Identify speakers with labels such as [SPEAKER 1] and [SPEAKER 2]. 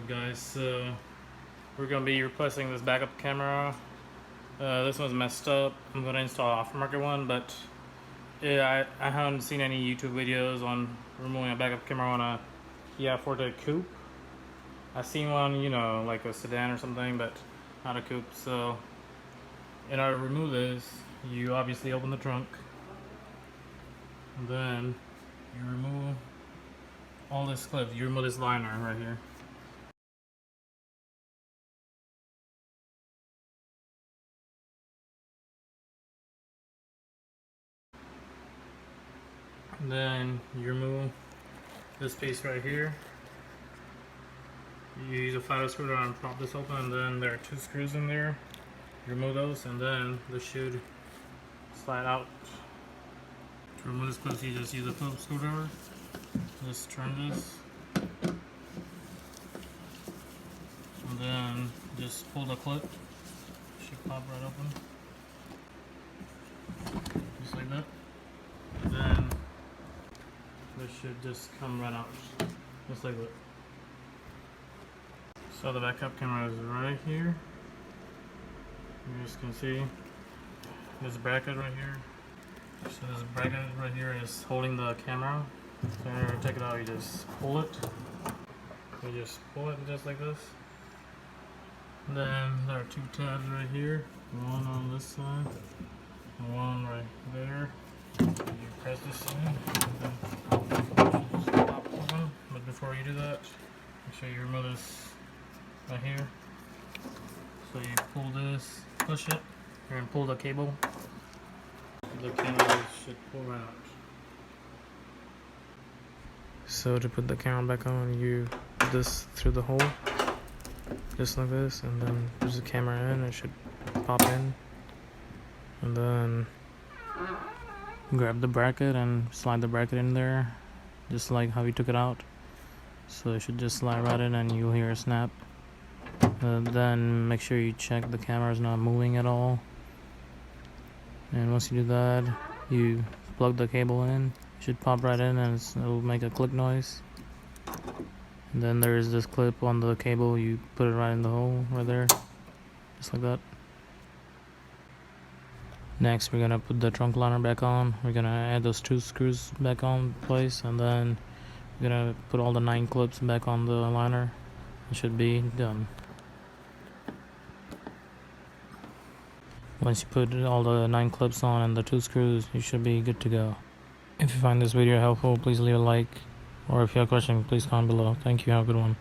[SPEAKER 1] Guys, so we're gonna be replacing this backup camera. This one's messed up. I'm gonna install an aftermarket one, but yeah, I haven't seen any YouTube videos on removing a backup camera on a Kia Forte Koup. I've seen one, you know, like a sedan or something, but not a coupe. So in order to remove this, you obviously open the trunk, and then you remove all this clip. You remove this liner right here. And then you remove this piece right here. You use a flat screwdriver and pop this open, and then there are two screws in there. You remove those, and then this should slide out. To remove this clip, you just use a Phillips screwdriver. Just turn this, and then just pull the clip. It should pop right open, just like that. And then this should just come right out, just like that. So the backup camera is right here. You just can see this bracket right here. So this bracket right here is holding the camera. So in order to take it out, you just pull it. You just pull it just like this. And then there are two tabs right here. One on this side and one right there. You press this in, and then just pop open. But before you do that, make sure you remove this right here. So you pull this, push it, and pull the cable. The camera should pull right out. So to put the camera back on, you put this through the hole, just like this, and then push the camera in. It should pop in, and then grab the bracket and slide the bracket in there, just like how you took it out. So it should just slide right in, and you'll hear a snap. Then make sure you check the camera is not moving at all. And once you do that, you plug the cable in. It should pop right in, and it'll make a click noise. And then there is this clip on the cable. You put it right in the hole right there, just like that. Next, we're gonna put the trunk liner back on. We're gonna add those two screws back on place, and then we're gonna put all the 9 clips back on the liner. It should be done. Once you put all the 9 clips on and the 2 screws, you should be good to go. If you find this video helpful, please leave a like, or if you have a question, please comment below. Thank you. Have a good one.